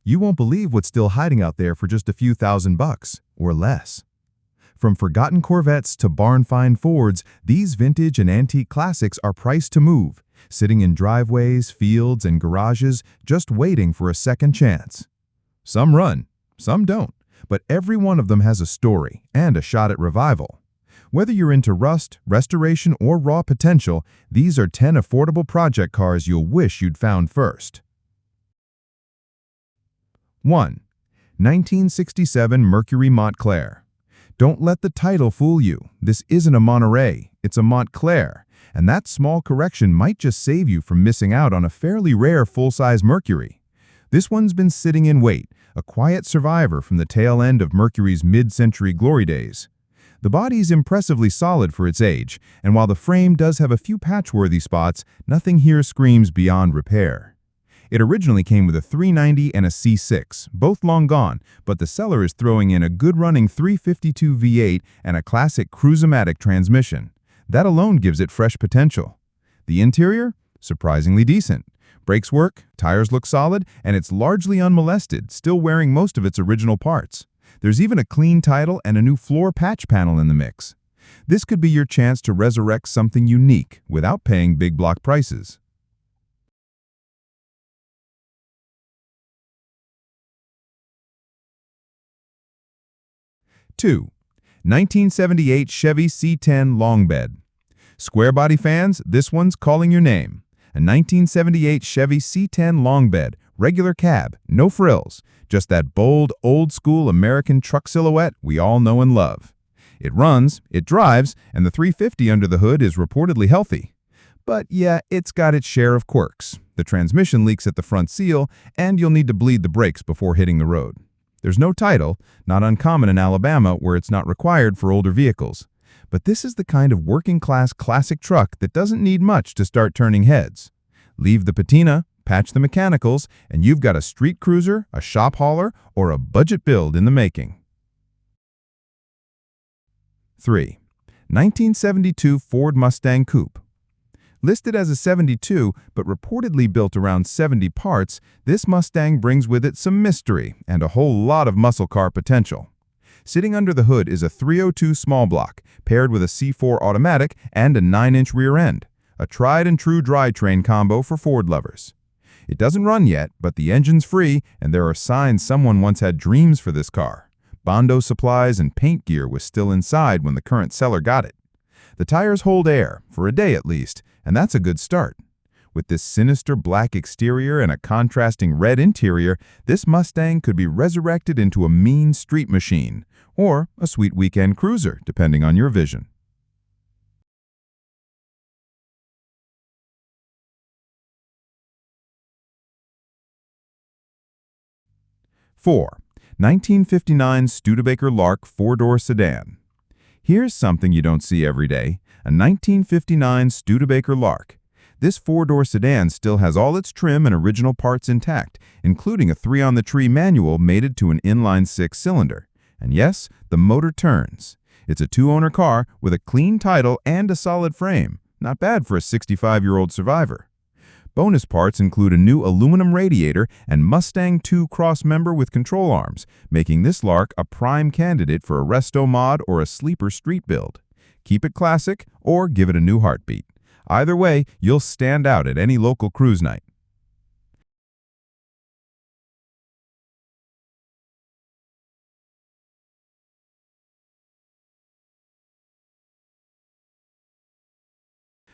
You won't believe what's still hiding out there for just a few $1,000 or less. From forgotten Corvettes to barn-find Fords, these vintage and antique classics are priced to move, sitting in driveways, fields, and garages, just waiting for a second chance. Some run, some don't, but every one of them has a story and a shot at revival. Whether you're into rust, restoration, or raw potential, these are 10 affordable project cars you'll wish you'd found first. 1. 1967 Mercury Montclair. Don't let the title fool you. This isn't a Monterey, it's a Montclair, and that small correction might just save you from missing out on a fairly rare full-size Mercury. This one's been sitting in wait, a quiet survivor from the tail end of Mercury's mid-century glory days. The body's impressively solid for its age, and while the frame does have a few patchworthy spots, nothing here screams beyond repair. It originally came with a 390 and a C6, both long gone, but the seller is throwing in a good-running 352 V8 and a classic Cruise-O-Matic transmission. That alone gives it fresh potential. The interior? Surprisingly decent. Brakes work, tires look solid, and it's largely unmolested, still wearing most of its original parts. There's even a clean title and a new floor patch panel in the mix. This could be your chance to resurrect something unique without paying big block prices. 2. 1978 Chevy C10 Long Bed. Square body fans, this one's calling your name. A 1978 Chevy C10 Long Bed, regular cab, no frills, just that bold, old-school American truck silhouette we all know and love. It runs, it drives, and the 350 under the hood is reportedly healthy. But yeah, it's got its share of quirks. The transmission leaks at the front seal, and you'll need to bleed the brakes before hitting the road. There's no title, not uncommon in Alabama where it's not required for older vehicles. But this is the kind of working-class classic truck that doesn't need much to start turning heads. Leave the patina, patch the mechanicals, and you've got a street cruiser, a shop hauler, or a budget build in the making. 3. 1972 Ford Mustang Coupe. Listed as a 72, but reportedly built around 70 parts, this Mustang brings with it some mystery and a whole lot of muscle car potential. Sitting under the hood is a 302 small block, paired with a C4 automatic and a 9-inch rear end, a tried-and-true drivetrain combo for Ford lovers. It doesn't run yet, but the engine's free, and there are signs someone once had dreams for this car. Bondo supplies and paint gear was still inside when the current seller got it. The tires hold air, for a day at least, and that's a good start. With this sinister black exterior and a contrasting red interior, this Mustang could be resurrected into a mean street machine, or a sweet weekend cruiser, depending on your vision. 4. 1959 Studebaker Lark 4-door sedan. Here's something you don't see every day, a 1959 Studebaker Lark. This 4-door sedan still has all its trim and original parts intact, including a 3-on-the-tree manual mated to an inline 6-cylinder. And yes, the motor turns. It's a 2-owner car with a clean title and a solid frame. Not bad for a 65-year-old survivor. Bonus parts include a new aluminum radiator and Mustang 2 cross-member with control arms, making this Lark a prime candidate for a resto mod or a sleeper street build. Keep it classic or give it a new heartbeat. Either way, you'll stand out at any local cruise night.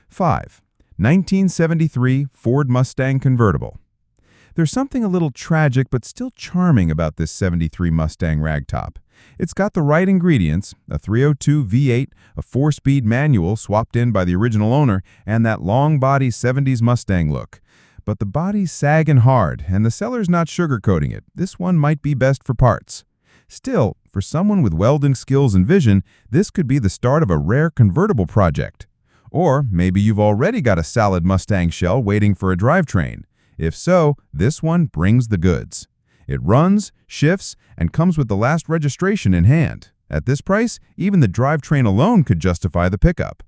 5. 1973 Ford Mustang convertible. There's something a little tragic but still charming about this 73 Mustang ragtop. It's got the right ingredients, a 302 V8, a 4-speed manual swapped in by the original owner, and that long-body 70s Mustang look. But the body's sagging hard, and the seller's not sugarcoating it. This one might be best for parts. Still, for someone with welding skills and vision, this could be the start of a rare convertible project. Or maybe you've already got a solid Mustang shell waiting for a drivetrain. If so, this one brings the goods. It runs, shifts, and comes with the last registration in hand. At this price, even the drivetrain alone could justify the pickup.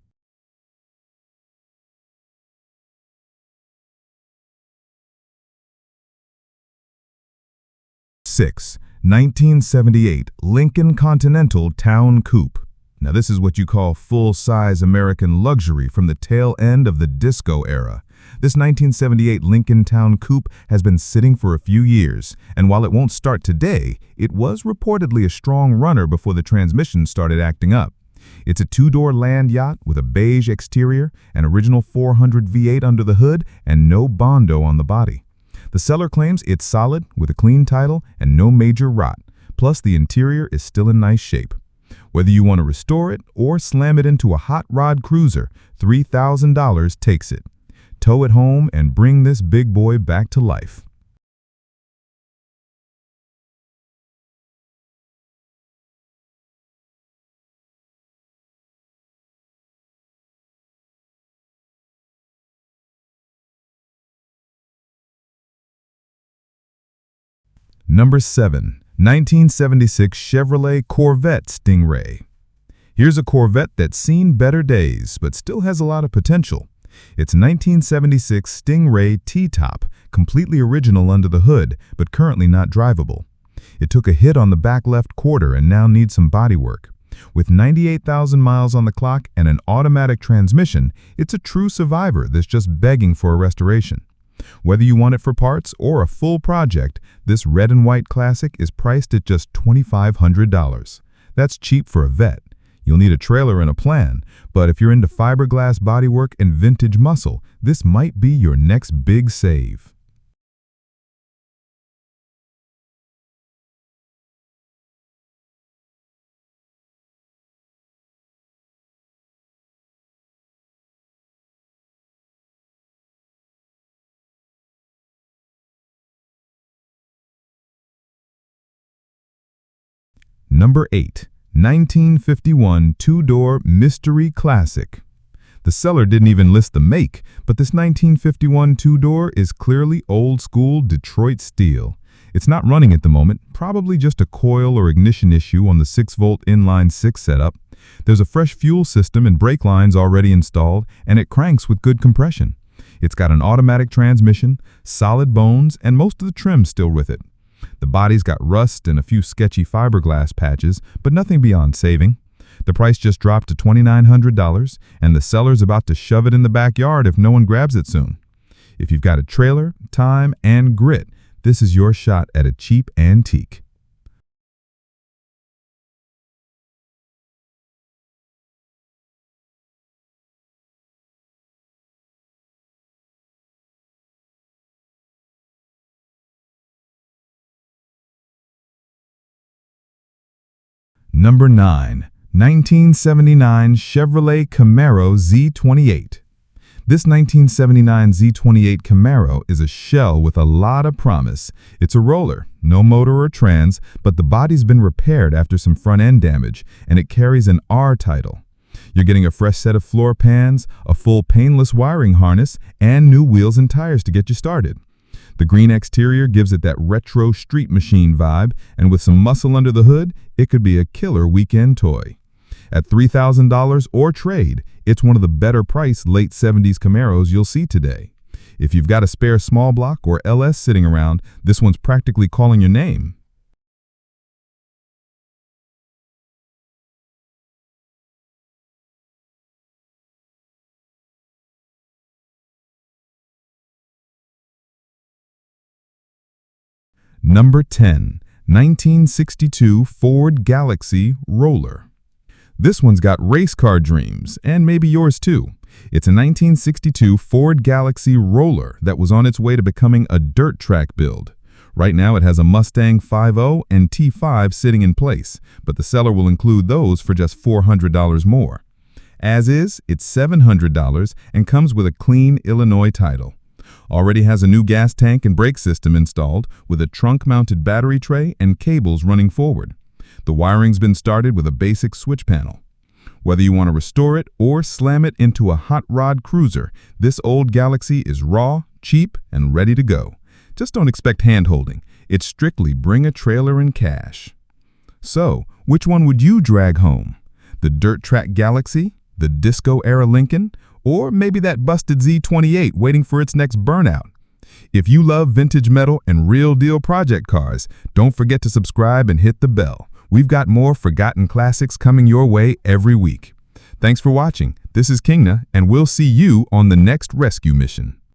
6. 1978 Lincoln Continental Town Coupe. Now this is what you call full-size American luxury from the tail end of the disco era. This 1978 Lincoln Town Coupe has been sitting for a few years, and while it won't start today, it was reportedly a strong runner before the transmission started acting up. It's a two-door land yacht with a beige exterior, an original 400 V8 under the hood, and no Bondo on the body. The seller claims it's solid, with a clean title and no major rot, plus the interior is still in nice shape. Whether you want to restore it or slam it into a hot rod cruiser, $3,000 takes it. Tow it home and bring this big boy back to life. Number 7. 1976 Chevrolet Corvette Stingray. Here's a Corvette that's seen better days, but still has a lot of potential. It's 1976 Stingray T-Top, completely original under the hood, but currently not drivable. It took a hit on the back left quarter and now needs some bodywork. With 98,000 miles on the clock and an automatic transmission, it's a true survivor that's just begging for a restoration. Whether you want it for parts or a full project, this red and white classic is priced at just $2,500. That's cheap for a vet. You'll need a trailer and a plan, but if you're into fiberglass bodywork and vintage muscle, this might be your next big save. Number 8. 1951 two-door Mystery Classic. The seller didn't even list the make, but this 1951 two-door is clearly old-school Detroit steel. It's not running at the moment, probably just a coil or ignition issue on the 6-volt inline-6 setup. There's a fresh fuel system and brake lines already installed, and it cranks with good compression. It's got an automatic transmission, solid bones, and most of the trim still with it. The body's got rust and a few sketchy fiberglass patches, but nothing beyond saving. The price just dropped to $2,900, and the seller's about to shove it in the backyard if no one grabs it soon. If you've got a trailer, time, and grit, this is your shot at a cheap antique. Number 9. 1979 Chevrolet Camaro Z28. This 1979 Z28 Camaro is a shell with a lot of promise. It's a roller, no motor or trans, but the body's been repaired after some front-end damage, and it carries an R title. You're getting a fresh set of floor pans, a full painless wiring harness, and new wheels and tires to get you started. The green exterior gives it that retro street machine vibe, and with some muscle under the hood, it could be a killer weekend toy. At $3,000 or trade, it's one of the better priced late 70s Camaros you'll see today. If you've got a spare small block or LS sitting around, this one's practically calling your name. Number 10. 1962 Ford Galaxy Roller. This one's got race car dreams, and maybe yours too. It's a 1962 Ford Galaxy Roller that was on its way to becoming a dirt track build. Right now it has a Mustang 5.0 and T5 sitting in place, but the seller will include those for just $400 more. As is, it's $700 and comes with a clean Illinois title. Already has a new gas tank and brake system installed with a trunk-mounted battery tray and cables running forward. The wiring's been started with a basic switch panel. Whether you want to restore it or slam it into a hot rod cruiser, this old Galaxy is raw, cheap, and ready to go. Just don't expect hand-holding. It's strictly bring a trailer and cash. So, which one would you drag home? The dirt track Galaxy? The disco-era Lincoln? Or maybe that busted Z28 waiting for its next burnout? If you love vintage metal and real deal project cars, don't forget to subscribe and hit the bell. We've got more forgotten classics coming your way every week. Thanks for watching. This is Kingna, and we'll see you on the next rescue mission.